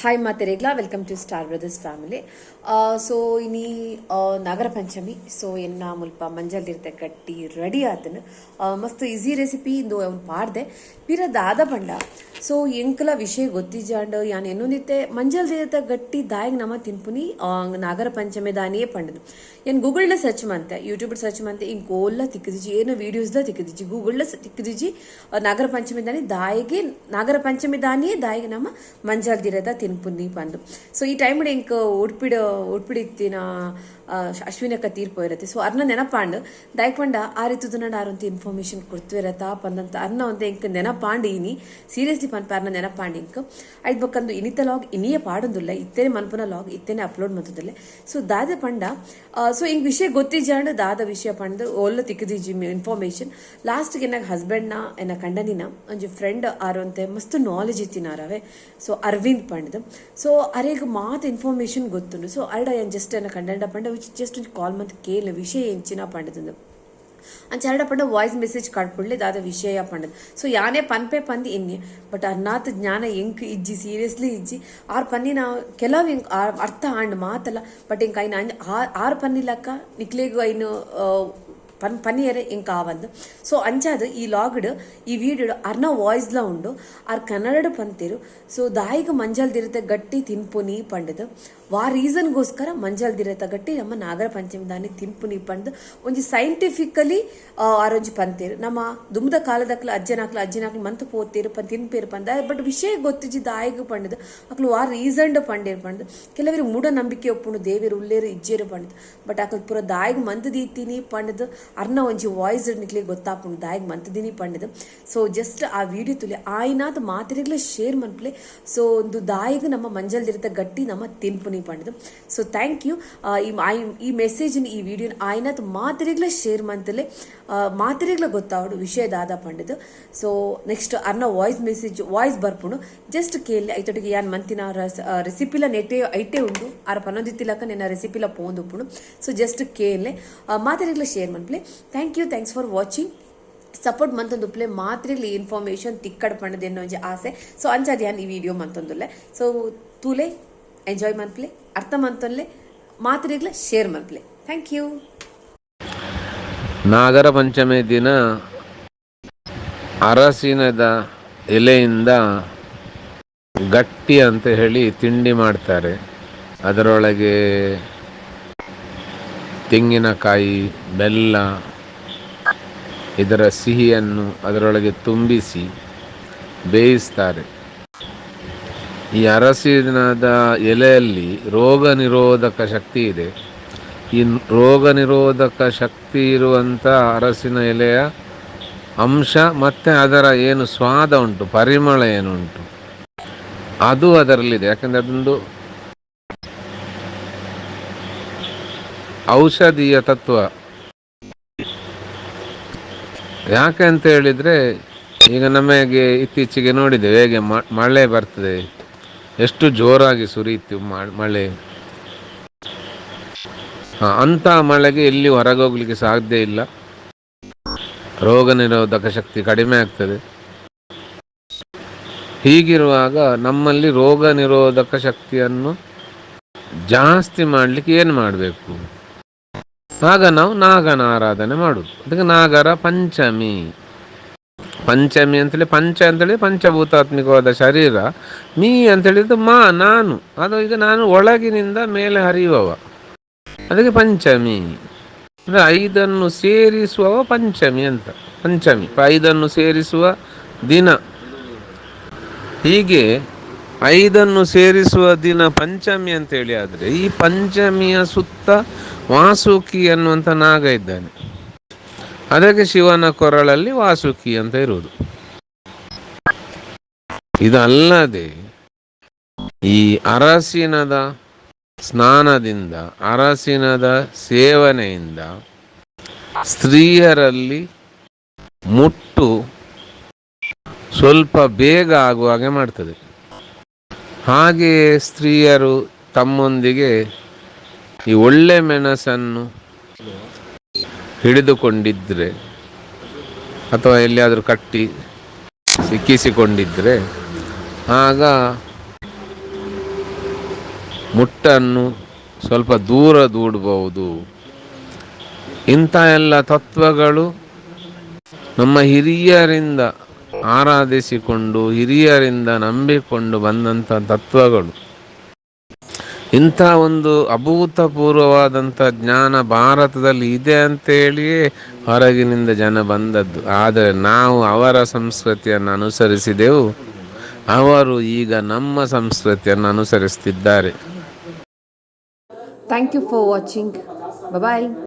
Hi ಮಾತೆರೆಗ್ಲಾ welcome to star brothers family. So ಇನಿ Nagara Panchami. So ಎನ್ನ ಮುಲ್ಪ ಮಂಜಲ್ದಿರ್ತೆ ಗಟ್ಟಿ ರೆಡಿ ಆತನು ಮಸ್ತ್ ಈಸಿ ರೆಸಿಪಿ ಇಂದು ಅವ್ನು ಪಾಡ್ದೆ ಪಿರ ದಾದ ಪಂಡ. ಸೊ ಎಂಕಲ ವಿಷಯ ಗೊತ್ತಿಜಾಂಡ್ ಯಾನ್ ಎನ್ನೊಂದಿತ್ತೆ ಮಂಜಲ್ದಿರ್ತೆ ಗಟ್ಟಿ ದಾಯಿಗ್ ನಮ ತಿನ್ಪುನಿ ನಾಗರ ಪಂಚಮಿ ದಾನಿಯೇ ಪಂಡದು. ಏನು ಗೂಗಲ್ನ ಸರ್ಚ್ ಮಂತೆ, ಯೂಟ್ಯೂಬ್ ಸರ್ಚ್ ಮಂತೆ, ಇಂಕ ಓಲ್ಲ ತಿಕ್ಕದಿಜಿ ಏನು ವೀಡಿಯೋಸ್ದ ತಿಕ್ಕದಿಜಿ ಗೂಗಲ್ನ ತಿಕ್ಕದಿಜಿ ನಾಗರ ಪಂಚಮಿ ದಾನಿ ದಾಯಿಗೆ ನಾಗರ ಪಂಚಮಿ ದಾನಿಯೇ ದಾಯಿಗೆ ನಮ್ಮ ಮಂಜಲ್ದಿರದ ತಿನ್ಪುನಿ ಪಂದು. ಸೊ ಈ ಟೈಮ್ ಇಂಕ ಉಡ್ಪಿಡಿತ್ತಿನ ಅಶ್ವಿನಕ್ಕ ತೀರ್ಪು ಇರತ್ತೆ. ಸೊ ಅರ್ನ ನೆನಪಾಂಡ್ ದಾಯಕ್ ಪಂಡ ಆ ರೀತಿದು ನಂಡು ಆರೊಂದು ಇನ್ಫಾರ್ಮೇಶನ್ ಕೊಡ್ತಿರತ್ತ ಪಂದಂತ ಅರ್ನ ಒಂತೆ ಇಂಕ ನೆನಪಾಂಡ್ ಇನಿ ಸೀರಿಯಸ್ಲಿ ಪನ್ಪ ಅರ್ನ ನೆನಪಾಂಡ್ ಇಂಕ ಐದು ಬಕ್ಕಂದು ಇನಿತ ಲಾಗ್ ಇನಿಯೇ ಪಾಡೊಂದುಲ್ಲ, ಇತ್ತೇನೆ ಮನ್ಪುನ ಲಾಗ್ ಇತ್ತೇನೆ ಅಪ್ಲೋಡ್ ಮಂತದಲ್ಲೇ. ಸೊ ದಾದ ಪಂಡ ಸೊ ಇಂಕ್ ವಿಷಯ ಗೊತ್ತಿಜಾಂಡ್ ದಾದ ವಿಷಯ ಪಂಡ್ ಒಲ್ಲ ತಿಕ್ಕದಿಜಿ ಇನ್ಫಾರ್ಮೇಶನ್ ಲಾಸ್ಟ್ಗೆ ಎನ್ನ ಹಸ್ಬೆಂಡ್ನ ಎನ್ನ ಕಂಡನಿನ ಒಂಜಿ ಫ್ರೆಂಡ್ ಆರೊಂತೆ ಮಸ್ತ್ ನಾಲೆಜ್ ಇತ್ತಿನಾರವೆ. ಸೊ ಅರವಿಂದ್ ಪಂಡ್ದು. ಸೊ ಅರೆಗ್ ಮಾತು ಇನ್ಫಾರ್ಮೇಶನ್ ಗೊತ್ತುಂಡು. ಸೊ ಅರ್ಡ ಏನು ಜಸ್ಟ್ ಎನ್ನ ಕಂಡಂಡ ಪಂಡ ಜಸ್ಟ್ ಒಂದು ಕಾಲ್ ಮಂತ್ ಕೇಳ ವಿಷಯ ಎಂಚಿನ ಪಂಡದು ಅಂಚ ಪಂಡ ವಾಯ್ಸ್ ಮೆಸೇಜ್ ಕಡ್ಪುಡ್ಲೆ ದಾದ ವಿಷಯ ಪಂಡದು. ಸೊ ಯಾನೇ ಪನ್ಪೆ ಪಂದಿ ಎನ್ನಿ ಬಟ್ ಅನ್ನಾತ್ ಜ್ಞಾನ ಎಂಕ್ ಇಜ್ಜಿ ಸೀರಿಯಸ್ಲಿ ಇಜ್ಜಿ ಆರ್ ಪನ್ನಿನ ಕೆಲವು ಎಂಕ್ ಅರ್ಥ ಆಂಡ್ ಮಾತಲ್ಲ ಬಟ್ ಎಂಕ್ ಐನ ಆರು ಪನ್ನಿಲಕ್ಕ ನಿಕ್ಲೇಗು ಐನು ಪನ್ನಿಯರೆ ಇಂಕ ಆವಂದು. ಸೊ ಅಂಚಾದ ಈ ಲಾಗ್ಡ್ ಈ ವಿಡಿಯೋಡು ಅರ್ನ ವಾಯ್ಸ್ಲ ಉಂಡು ಆರ್ ಕನ್ನಡ ಪಂತೇರು. ಸೊ ದಾಯಿಗ ಮಂಜಲ್ದಿರತ್ತೆ ಗಟ್ಟಿ ತಿನ್ಪುನಿ ಪಂಡದು ವಾ ರೀಸನ್ಗೋಸ್ಕರ ಮಂಜಲ್ದಿರತ್ತ ಗಟ್ಟಿ ನಮ್ಮ ನಾಗರ ಪಂಚಮಿ ದಾನಿ ತಿನ್ಪುನಿ ಪಂಡ್ ಒಂಜಿ ಸೈಂಟಿಫಿಕಲಿ ಆರೊಂಜಿ ಪಂತೇರು. ನಮ್ಮ ದುಮ್ದ ಕಾಲದಕ್ಲ ಅಜ್ಜನಾಕ್ಲು ಮಂತ್ ಪೋತೇರು ತಿನ್ಪೇರು ಪಂದ ಬಟ್ ವಿಷಯ ಗೊತ್ತಿಜಿ ದಾಯಿಗ ಪಂಡದು ಅಕ್ಲು ವಾ ರೀಸನ್ಡ್ ಪಂಡೇರು ಪಂಡ್. ಕೆಲವರು ಮೂಢನಂಬಿಕೆ ಒಪ್ಪುಂಡು ದೇವಿರು ಉಳ್ಳೇರು ಇಜ್ಜೇರು ಪಂಡದು ಬಟ್ ಅಕ್ಲು ಪೂರ ದಾಯಿಗ ಮಂತ್ ದೀತೀನಿ ಪಂಡದು ಅರ್ನ ಒಂಜಿ ವಾಯ್ಸ್ ನಿಕ್ಲಿಗೆ ಗೊತ್ತಾಪುಂಡು ದಾಯಿಗ್ ಮಂತದಿನಿ ಪಂಡದು. ಸೊ ಜಸ್ಟ್ ಆ ವಿಡಿಯೋ ತುಲೆ ಆಯ್ನಾತ್ ಮಾತಿರಿಗ್ಲ ಶೇರ್ ಮನ್ಪ್ಲೆ. ಸೊ ಒಂದು ದಾಯಿಗ್ ನಮ್ಮ ಮಂಜಲ್ದಿರತ್ತ ಗಟ್ಟಿ ನಮ್ಮ ತಿನ್ಪುನಿ ಪಂಡದು. So thank you. ಈ ಮೆಸೇಜಿನ ಈ ವಿಡಿಯೋನ ಆಯ್ನಾತ್ ಮಾತಿರಿಗ್ಲ ಶೇರ್ ಮಂತಲೆ ಮಾತಿರಿಗ್ಲ ಗೊತ್ತಾವಡು ವಿಷಯ ದಾದ ಪಂಡದು. ಸೊ ನೆಕ್ಸ್ಟ್ ಅರ್ನ ವಾಯ್ಸ್ ಮೆಸೇಜ್ ವಾಯ್ಸ್ ಬರ್ಪುಂಡು ಜಸ್ಟ್ ಕೇಳಿ ಐತೊಟ್ಟಿಗೆ ಯಾನ್ ಮಂತಿನ ರೆಸಿಪಿಲ ನೆಟ್ಟೆ ಐಟೆ ಉಂಡು ಆರ ಪನ್ನೊಂದಿತ್ತಿಲಕ ನಿನ್ನ ರೆಸಿಪಿಲ ಪೋಂದುಪ್ಪುಂಡು. ಸೊ ಜಸ್ಟ್ ಕೇಳಿ ಮಾತಿರಿಗ್ಲ ಶೇರ್ ಮನ್ಪ್ಲೆ. Thanks for watching. ಸಪೋರ್ಟ್ ಮಂತೊಂದುಪ್ಲೆ ಮಾತ್ರಿಗ್ಲಿ ಇನ್ಫಾರ್ಮೇಶನ್ ತಿಕ್ಕಡ್ ಪಂಡದು ಎನ್ನೋ ಒಂಜಿ ಆಸೆ. ಸೊ ಅಂಚಾದ ಯಾನ್ ಈ ವಿಡಿಯೋ ಮಂತೊಂದುಲ್ಲೆ. ಸೊ ತೂಲೆ ಎಂಜಾಯ್ ಮನ್ಪ್ಲೆ ಅರ್ಥ ಮಂತೊಲ್ಲೆ ಮಾತ್ರಿಗ್ಲ ಶೇರ್ ಮನ್ಪ್ಲೆ. Thank you. ನಾಗರ ಪಂಚಮಿ ದಿನ ಅರಸಿನದ ಎಲೆಯಿಂದ ಗಟ್ಟಿ ಅಂತ ಹೇಳಿ ತಿಂಡಿ ಮಾಡ್ತಾರೆ. ಅದರೊಳಗೆ ತೆಂಗಿನಕಾಯಿ, ಬೆಲ್ಲ, ಇದರ ಸಿಹಿಯನ್ನು ಅದರೊಳಗೆ ತುಂಬಿಸಿ ಬೇಯಿಸ್ತಾರೆ. ಈ ಅರಸಿನದ ಎಲೆಯಲ್ಲಿ ರೋಗ ನಿರೋಧಕ ಶಕ್ತಿ ಇದೆ. ಈ ರೋಗ ನಿರೋಧಕ ಶಕ್ತಿ ಇರುವಂಥ ಅರಸಿನ ಎಲೆಯ ಅಂಶ ಮತ್ತು ಅದರ ಏನು ಸ್ವಾದ ಉಂಟು, ಪರಿಮಳ ಏನುಂಟು ಅದು ಅದರಲ್ಲಿದೆ. ಯಾಕಂದರೆ ಅದೊಂದು ಔಷಧೀಯ ತತ್ವ. ಯಾಕೆ ಅಂತ ಹೇಳಿದರೆ ಈಗ ನಮಗೆ ಇತ್ತೀಚೆಗೆ ನೋಡಿದ್ದೇವೆ ಹೇಗೆ ಮಳೆ ಬರ್ತದೆ, ಎಷ್ಟು ಜೋರಾಗಿ ಸುರಿಯಿತು ಮಳೆ. ಅಂಥ ಮಳೆಗೆ ಎಲ್ಲಿ ಹೊರಗೋಗ್ಲಿಕ್ಕೆ ಸಾಧ್ಯ ಇಲ್ಲ, ರೋಗ ನಿರೋಧಕ ಶಕ್ತಿ ಕಡಿಮೆ ಆಗ್ತದೆ. ಹೀಗಿರುವಾಗ ನಮ್ಮಲ್ಲಿ ರೋಗ ನಿರೋಧಕ ಶಕ್ತಿಯನ್ನು ಜಾಸ್ತಿ ಮಾಡಲಿಕ್ಕೆ ಏನು ಮಾಡಬೇಕು? ಆಗ ನಾವು ನಾಗನ ಆರಾಧನೆ ಮಾಡುದು. ಅದಕ್ಕೆ ನಾಗರ ಪಂಚಮಿ. ಪಂಚಮಿ ಅಂತೇಳಿ ಪಂಚ ಅಂತೇಳಿ ಪಂಚಭೂತಾತ್ಮಿಕವಾದ ಶರೀರ, ಮೀ ಅಂತೇಳಿದ್ದು ನಾನು, ಅದು ಈಗ ನಾನು ಒಳಗಿನಿಂದ ಮೇಲೆ ಹರಿಯುವವ, ಅದಕ್ಕೆ ಪಂಚಮಿ. ಅಂದರೆ 5 ಸೇರಿಸುವವ ಪಂಚಮಿ ಅಂತ. ಪಂಚಮಿ 5 ಸೇರಿಸುವ ದಿನ. ಹೀಗೆ 5 ಸೇರಿಸುವ ದಿನ ಪಂಚಮಿ ಅಂತೇಳಿ. ಆದರೆ ಈ ಪಂಚಮಿಯ ಸುತ್ತ ವಾಸುಕಿ ಅನ್ನುವಂಥ ನಾಗ ಇದ್ದಾನೆ. ಅದಕ್ಕೆ ಶಿವನ ಕೊರಳಲ್ಲಿ ವಾಸುಕಿ ಅಂತ ಇರುವುದು. ಇದಲ್ಲದೆ ಈ ಅರಸಿನದ ಸ್ನಾನದಿಂದ, ಅರಸಿನದ ಸೇವನೆಯಿಂದ ಸ್ತ್ರೀಯರಲ್ಲಿ ಮುಟ್ಟು ಸ್ವಲ್ಪ ಬೇಗ ಆಗುವ ಹಾಗೆ ಮಾಡ್ತದೆ. ಹಾಗೆಯೇ ಸ್ತ್ರೀಯರು ತಮ್ಮೊಂದಿಗೆ ಈ ಒಳ್ಳೆ ಮೆಣಸನ್ನು ಹಿಡಿದುಕೊಂಡಿದ್ದರೆ ಅಥವಾ ಎಲ್ಲಿಯಾದರೂ ಕಟ್ಟಿ ಸಿಕ್ಕಿಸಿಕೊಂಡಿದ್ದರೆ ಆಗ ಮುಟ್ಟನ್ನು ಸ್ವಲ್ಪ ದೂರ ದೂಡಬಹುದು. ಇಂಥ ಎಲ್ಲ ತತ್ವಗಳು ನಮ್ಮ ಹಿರಿಯರಿಂದ ಆರಾಧಿಸಿಕೊಂಡು ಹಿರಿಯರಿಂದ ನಂಬಿಕೊಂಡು ಬಂದಂಥ ತತ್ವಗಳು. ಇಂಥ ಒಂದು ಅಭೂತಪೂರ್ವವಾದಂಥ ಜ್ಞಾನ ಭಾರತದಲ್ಲಿ ಇದೆ ಅಂತೇಳಿಯೇ ಹೊರಗಿನಿಂದ ಜನ ಬಂದದ್ದು. ಆದರೆ ನಾವು ಅವರ ಸಂಸ್ಕೃತಿಯನ್ನು ಅನುಸರಿಸಿದೆವು, ಅವರು ಈಗ ನಮ್ಮ ಸಂಸ್ಕೃತಿಯನ್ನು ಅನುಸರಿಸ್ತಿದ್ದಾರೆ. Thank you for watching. Bye.